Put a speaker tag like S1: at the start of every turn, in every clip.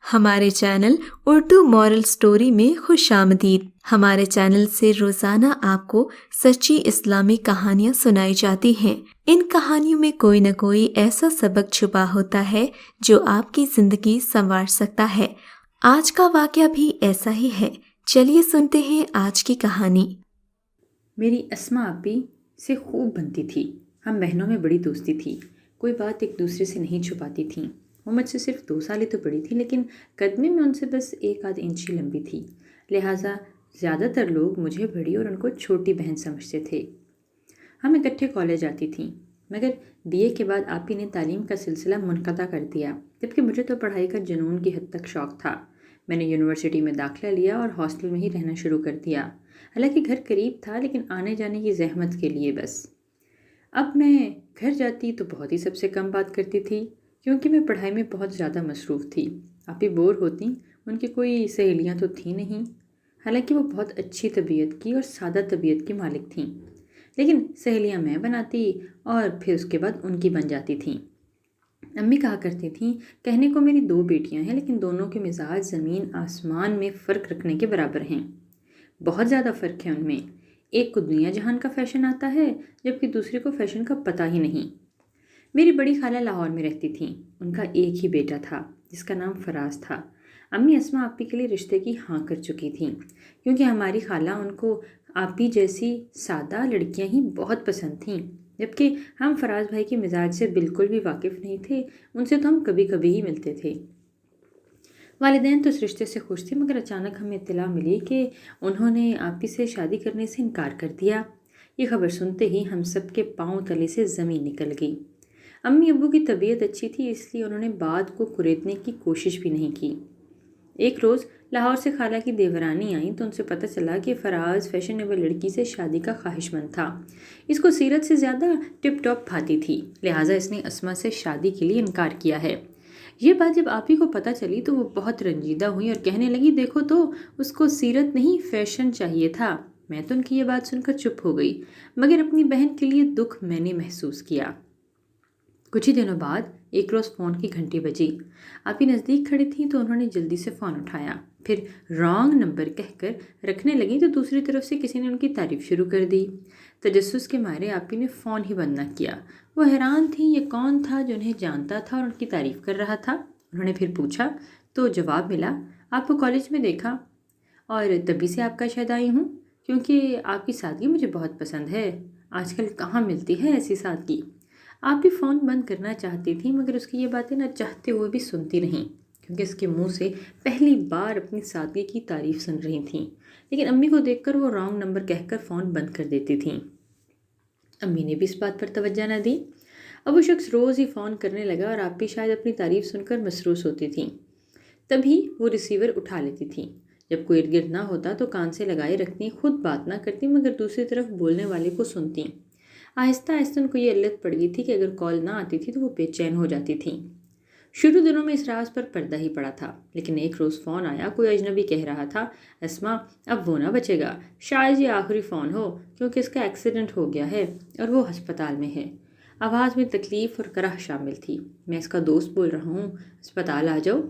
S1: ہمارے channel Urdu moral story میں خوش آمدید۔ ہمارے چینل سے روزانہ آپ کو سچی اسلامی کہانیاں سنائی جاتی ہیں۔ ان کہانیوں میں کوئی نہ کوئی ایسا سبق چھپا ہوتا ہے جو آپ کی زندگی سنوار سکتا ہے۔ آج کا واقعہ بھی ایسا ہی ہے۔ چلیے سنتے ہیں آج کی کہانی۔
S2: میری اسما آپی سے خوب بنتی تھی۔ ہم بہنوں میں بڑی دوستی تھی، کوئی بات ایک دوسرے سے نہیں چھپاتی تھیں۔ وہ مجھ سے صرف 2 سال ہی تو بڑی تھی، لیکن قد میں ان سے بس 1 انچ ہی لمبی تھی، لہٰذا زیادہ تر لوگ مجھے بڑی اور ان کو چھوٹی بہن سمجھتے تھے۔ ہم اکٹھے کالج جاتی تھیں، مگر بی اے کے بعد آپی نے تعلیم کا سلسلہ منقطع کر دیا، جبکہ مجھے تو پڑھائی کا جنون کی حد تک شوق تھا۔ میں نے یونیورسٹی میں داخلہ لیا اور ہاسٹل میں ہی رہنا شروع کر دیا۔ حالانکہ گھر قریب تھا، لیکن آنے جانے کی زحمت کے لیے بس۔ اب میں گھر جاتی تو بہت ہی سب سے کم بات کرتی تھی، کیونکہ میں پڑھائی میں بہت زیادہ مصروف تھی۔ آپی بور ہوتی، ان کی کوئی سہیلیاں تو تھیں نہیں، حالانکہ وہ بہت اچھی طبیعت کی اور سادہ طبیعت کی مالک تھیں، لیکن سہیلیاں میں بناتی اور پھر اس کے بعد ان کی بن جاتی تھیں۔ امی کہا کرتی تھیں، کہنے کو میری 2 بیٹیاں ہیں، لیکن دونوں کے مزاج زمین آسمان میں فرق رکھنے کے برابر ہیں۔ بہت زیادہ فرق ہے ان میں۔ ایک کو دنیا جہان کا فیشن آتا ہے، جبکہ دوسرے کو فیشن کا پتہ ہی نہیں۔ میری بڑی خالہ لاہور میں رہتی تھیں۔ ان کا ایک ہی بیٹا تھا، جس کا نام فراز تھا۔ امی اسما آپی کے لیے رشتے کی ہاں کر چکی تھیں، کیونکہ ہماری خالہ ان کو آپی جیسی سادہ لڑکیاں ہی بہت پسند تھیں، جبکہ ہم فراز بھائی کے مزاج سے بالکل بھی واقف نہیں تھے۔ ان سے تو ہم کبھی کبھی ہی ملتے تھے۔ والدین تو اس رشتے سے خوش تھے، مگر اچانک ہمیں اطلاع ملی کہ انہوں نے آپی سے شادی کرنے سے انکار کر دیا۔ یہ خبر سنتے ہی ہم سب کے پاؤں تلے سے زمین نکل گئی۔ امی ابو کی طبیعت اچھی تھی، اس لیے انہوں نے بات کو کریدنے کی کوشش بھی نہیں کی۔ ایک روز لاہور سے خالہ کی دیورانی آئیں تو ان سے پتہ چلا کہ فراز فیشنیبل لڑکی سے شادی کا خواہش مند تھا۔ اس کو سیرت سے زیادہ ٹپ ٹاپ بھاتی تھی، لہٰذا اس نے اسما سے شادی کے لیے انکار کیا ہے۔ یہ بات جب آپی کو پتہ چلی تو وہ بہت رنجیدہ ہوئی اور کہنے لگی، دیکھو تو اس کو سیرت نہیں فیشن چاہیے تھا۔ میں تو ان کی یہ بات سن کر چپ ہو گئی، مگر اپنی بہن کے لیے دکھ میں نے محسوس کیا۔ کچھ ہی دنوں بعد ایک روز فون کی گھنٹی بجی۔ آپی نزدیک کھڑی تھیں تو انہوں نے جلدی سے فون اٹھایا، پھر رانگ نمبر کہہ کر رکھنے لگیں تو دوسری طرف سے کسی نے ان کی تعریف شروع کر دی۔ تجسس کے مارے آپی نے فون ہی بند نہ کیا۔ وہ حیران تھیں یہ کون تھا جو انہیں جانتا تھا اور ان کی تعریف کر رہا تھا۔ انہوں نے پھر پوچھا تو جواب ملا، آپ کو کالج میں دیکھا اور تبھی سے آپ کا شاہد آئی ہوں، کیونکہ آپ کی سادگی مجھے بہت پسند ہے۔ آج کل کہاں ملتی ہے ایسی سادگی۔ آپ بھی فون بند کرنا چاہتی تھیں، مگر اس کی یہ باتیں نہ چاہتے ہوئے بھی سنتی رہیں، کیونکہ اس کے منہ سے پہلی بار اپنی سادگی کی تعریف سن رہی تھیں۔ لیکن امی کو دیکھ کر وہ رانگ نمبر کہہ کر فون بند کر دیتی تھیں۔ امی نے بھی اس بات پر توجہ نہ دی۔ اب وہ شخص روز ہی فون کرنے لگا اور آپ بھی شاید اپنی تعریف سن کر مسروس ہوتی تھیں۔ تبھی وہ ریسیور اٹھا لیتی تھیں۔ جب کوئی ارد گرد نہ ہوتا تو کان سے لگائے رکھتی، خود بات نہ کرتی، مگر دوسری طرف بولنے والے کو سنتی۔ آہستہ آہستہ ان کو یہ علت پڑ گئی تھی کہ اگر کال نہ آتی تھی تو وہ بے چین ہو جاتی تھیں۔ شروع دنوں میں اس راز پر پردہ ہی پڑا تھا، لیکن ایک روز فون آیا۔ کوئی اجنبی کہہ رہا تھا، اسما اب وہ نہ بچے گا، شاید یہ آخری فون ہو، کیونکہ اس کا ایکسیڈنٹ ہو گیا ہے اور وہ ہسپتال میں ہے۔ آواز میں تکلیف اور کرہ شامل تھی۔ میں اس کا دوست بول رہا ہوں، اسپتال آ جاؤ۔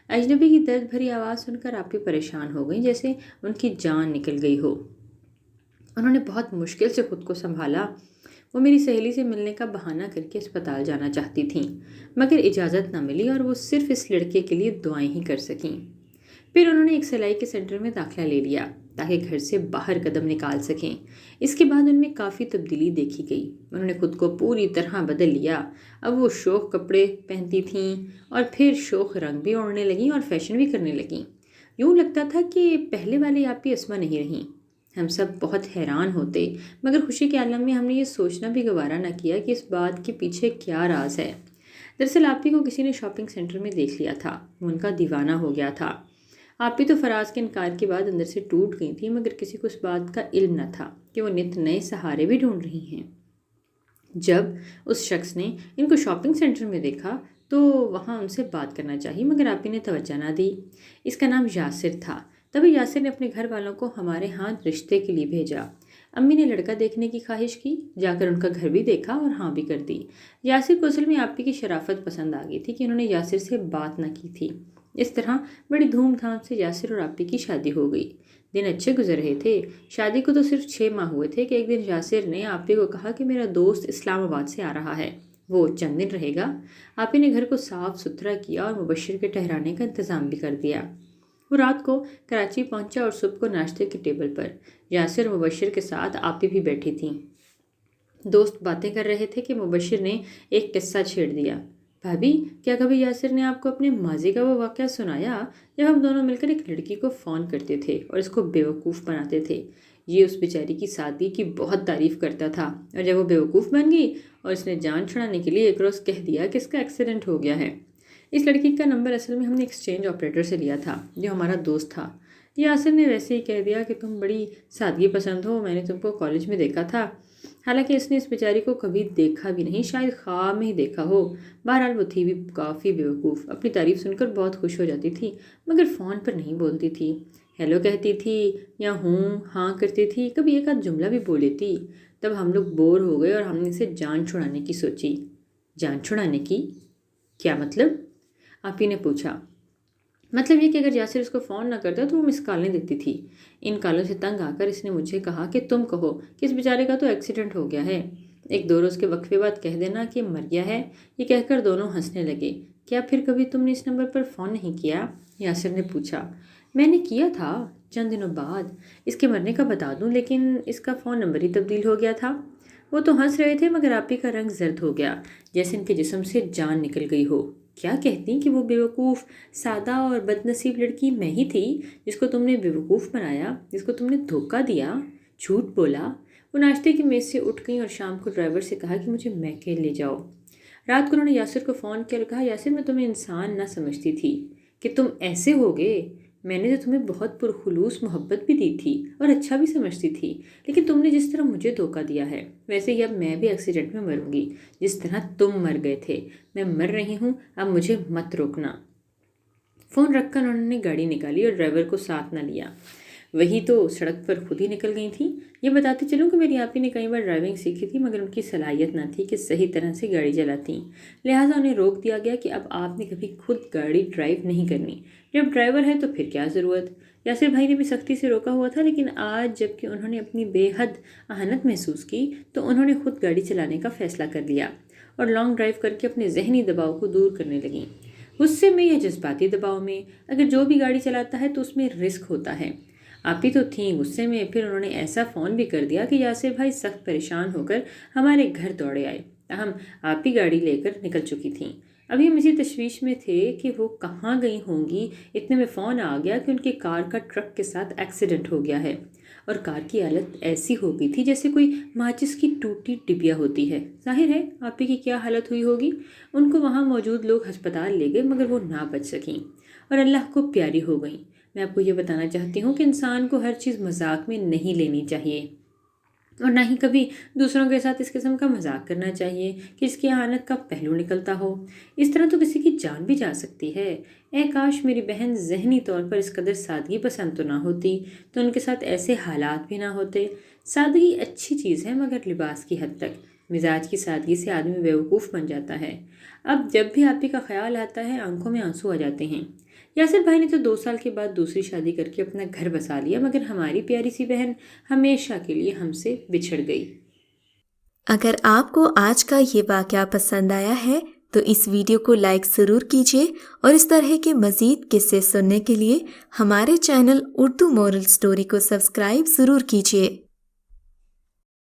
S2: اجنبی کی درد بھری آواز سن کر آپ بھی پریشان ہو گئیں، جیسے ان کی جان نکل گئی ہو۔ انہوں نے بہت مشکل سے خود کو سنبھالا۔ وہ میری سہیلی سے ملنے کا بہانہ کر کے اسپتال جانا چاہتی تھیں، مگر اجازت نہ ملی اور وہ صرف اس لڑکے کے لیے دعائیں ہی کر سکیں۔ پھر انہوں نے ایک سلائی کے سینٹر میں داخلہ لے لیا تاکہ گھر سے باہر قدم نکال سکیں۔ اس کے بعد ان میں کافی تبدیلی دیکھی گئی۔ انہوں نے خود کو پوری طرح بدل لیا۔ اب وہ شوخ کپڑے پہنتی تھیں اور پھر شوخ رنگ بھی اوڑھنے لگیں اور فیشن بھی کرنے لگیں۔ یوں لگتا تھا کہ پہلے والی آپی اسما نہیں رہیں۔ ہم سب بہت حیران ہوتے، مگر خوشی کے عالم میں ہم نے یہ سوچنا بھی گوارا نہ کیا کہ اس بات کے پیچھے کیا راز ہے۔ دراصل آپی کو کسی نے شاپنگ سینٹر میں دیکھ لیا تھا، وہ ان کا دیوانہ ہو گیا تھا۔ آپی تو فراز کے انکار کے بعد اندر سے ٹوٹ گئی تھی، مگر کسی کو اس بات کا علم نہ تھا کہ وہ نت نئے سہارے بھی ڈھونڈ رہی ہیں۔ جب اس شخص نے ان کو شاپنگ سینٹر میں دیکھا تو وہاں ان سے بات کرنا چاہی، مگر آپی نے توجہ نہ دی۔ اس کا نام یاسر تھا۔ تبھی یاسر نے اپنے گھر والوں کو ہمارے ہاں رشتے کے لیے بھیجا۔ امی نے لڑکا دیکھنے کی خواہش کی، جا کر ان کا گھر بھی دیکھا اور ہاں بھی کر دی۔ یاسر کو اصل میں آپی کی شرافت پسند آ گئی تھی کہ انہوں نے یاسر سے بات نہ کی تھی۔ اس طرح بڑی دھوم دھام سے یاسر اور آپی کی شادی ہو گئی۔ دن اچھے گزر رہے تھے۔ شادی کو تو صرف 6 ماہ ہوئے تھے کہ ایک دن یاسر نے آپی کو کہا کہ میرا دوست اسلام آباد سے آ رہا ہے، وہ چند دن رہے گا۔ آپی نے گھر کو صاف ستھرا کیا اور مبشر کے ٹھہرانے کا انتظام بھی کر دیا۔ وہ رات کو کراچی پہنچا اور صبح کو ناشتے کی ٹیبل پر یاسر مبشر کے ساتھ آپی بھی بیٹھی تھیں۔ دوست باتیں کر رہے تھے کہ مبشر نے ایک قصہ چھیڑ دیا۔ بھابی، کیا کبھی یاسر نے آپ کو اپنے ماضی کا وہ واقعہ سنایا جب ہم دونوں مل کر ایک لڑکی کو فون کرتے تھے اور اس کو بیوقوف بناتے تھے؟ یہ اس بیچاری کی سادگی کی بہت تعریف کرتا تھا، اور جب وہ بیوقوف بن گئی اور اس نے جان چھڑانے کے لیے ایک روز کہہ دیا کہ اس کا ایکسیڈنٹ ہو گیا ہے۔ اس لڑکی کا نمبر اصل میں ہم نے ایکسچینج آپریٹر سے لیا تھا جو ہمارا دوست تھا۔ یاسر نے ویسے ہی کہہ دیا کہ تم بڑی سادگی پسند ہو، میں نے تم کو کالج میں دیکھا تھا، حالانکہ اس نے اس بیچاری کو کبھی دیکھا بھی نہیں، شاید خواب میں ہی دیکھا ہو۔ بہرحال وہ تھی بھی کافی بیوقوف، اپنی تعریف سن کر بہت خوش ہو جاتی تھی مگر فون پر نہیں بولتی تھی۔ ہیلو کہتی تھی یا ہوں ہاں کرتی تھی، کبھی ایک آدھ جملہ بھی بول لیتی۔ تب ہم لوگ بور ہو گئے اور ہم نے اسے جان چھڑانے کی سوچی۔ جان چھڑانے کی؟ کیا مطلب؟ آپی نے پوچھا۔ مطلب یہ کہ اگر یاسر اس کو فون نہ کرتا تو وہ مس کالیں دیتی تھی۔ ان کالوں سے تنگ آ کر اس نے مجھے کہا کہ تم کہو کہ اس بیچارے کا تو ایکسیڈنٹ ہو گیا ہے، 1-2 روز کے وقفے بعد کہہ دینا کہ مر گیا ہے۔ یہ کہہ کر دونوں ہنسنے لگے۔ کیا پھر کبھی تم نے اس نمبر پر فون نہیں کیا؟ یاسر نے پوچھا۔ میں نے کیا تھا چند دنوں بعد، اس کے مرنے کا بتا دوں، لیکن اس کا فون نمبر ہی تبدیل ہو گیا تھا۔ وہ تو ہنس رہے تھے مگر آپی کا رنگ زرد ہو گیا، جیسے ان کے جسم سے جان نکل گئی ہو۔ کیا کہتی کہ وہ بیوقوف، سادہ اور بد نصیب لڑکی میں ہی تھی جس کو تم نے بیوقوف بنایا، جس کو تم نے دھوکہ دیا، جھوٹ بولا؟ وہ ناشتے کی میز سے اٹھ گئیں اور شام کو ڈرائیور سے کہا کہ مجھے میکے لے جاؤ۔ رات کو انہوں نے یاسر کو فون کیا اور کہا یاسر میں تمہیں انسان نہ سمجھتی تھی کہ تم ایسے ہوگے، میں نے تو تمہیں بہت پرخلوص محبت بھی دی تھی اور اچھا بھی سمجھتی تھی، لیکن تم نے جس طرح مجھے دھوکہ دیا ہے ویسے ہی اب میں بھی ایکسیڈنٹ میں مروں گی، جس طرح تم مر گئے تھے۔ میں مر رہی ہوں، اب مجھے مت روکنا۔ فون رکھ کر انہوں نے گاڑی نکالی اور ڈرائیور کو ساتھ نہ لیا، وہی تو سڑک پر خود ہی نکل گئی تھیں۔ یہ بتاتے چلوں کہ میری آپی نے کئی بار ڈرائیونگ سیکھی تھی مگر ان کی صلاحیت نہ تھی کہ صحیح طرح سے گاڑی چلاتیں، لہٰذا انہیں روک دیا گیا کہ اب آپ نے کبھی خود گاڑی ڈرائیو نہیں کرنی، جب ڈرائیور ہے تو پھر کیا ضرورت۔ یاسر بھائی نے بھی سختی سے روکا ہوا تھا، لیکن آج جب کہ انہوں نے اپنی بے حد اہانت محسوس کی تو انہوں نے خود گاڑی چلانے کا فیصلہ کر لیا اور لانگ ڈرائیو کر کے اپنے ذہنی دباؤ کو دور کرنے لگیں۔ غصے میں یا جذباتی دباؤ میں، اگر جو بھی گاڑی چلاتا ہے تو اس میں رسک ہوتا ہے۔ آپی تو تھیں غصے میں، پھر انہوں نے ایسا فون بھی کر دیا کہ یاسر بھائی سخت پریشان ہو کر ہمارے گھر دوڑے آئے، تاہم آپی گاڑی لے کر نکل چکی تھیں۔ ابھی ہم اسی تشویش میں تھے کہ وہ کہاں گئی ہوں گی، اتنے میں فون آ گیا کہ ان کی کار کا ٹرک کے ساتھ ایکسیڈنٹ ہو گیا ہے، اور کار کی حالت ایسی ہو گئی تھی جیسے کوئی ماچس کی ٹوٹی ڈبیا ہوتی ہے۔ ظاہر ہے آپی کی کیا حالت ہوئی ہوگی۔ ان کو وہاں موجود لوگ ہسپتال لے گئے مگر وہ نہ بچ سکیں اور اللہ کو پیاری ہو گئیں۔ میں آپ کو یہ بتانا چاہتی ہوں کہ انسان کو ہر چیز مذاق میں نہیں لینی چاہیے، اور نہ ہی کبھی دوسروں کے ساتھ اس قسم کا مذاق کرنا چاہیے کہ اس کی اہانت کا پہلو نکلتا ہو۔ اس طرح تو کسی کی جان بھی جا سکتی ہے۔ اے کاش میری بہن ذہنی طور پر اس قدر سادگی پسند تو نہ ہوتی تو ان کے ساتھ ایسے حالات بھی نہ ہوتے۔ سادگی اچھی چیز ہے مگر لباس کی حد تک۔ مزاج کی سادگی سے آدمی بیوقوف بن جاتا ہے۔ اب جب بھی آپی کا خیال آتا ہے آنکھوں میں آنسو آ جاتے ہیں۔ یاسر بھائی نے تو 2 سال کے بعد دوسری شادی کر کے اپنا گھر بسا لیا مگر ہماری پیاری سی بہن ہمیشہ کے لیے ہم سے بچھڑ گئی۔
S1: اگر آپ کو آج کا یہ واقعہ پسند آیا ہے تو اس ویڈیو کو لائک ضرور کیجیے اور اس طرح کے مزید قصے سننے کے لیے ہمارے چینل اردو مورل سٹوری کو سبسکرائب ضرور کیجیے۔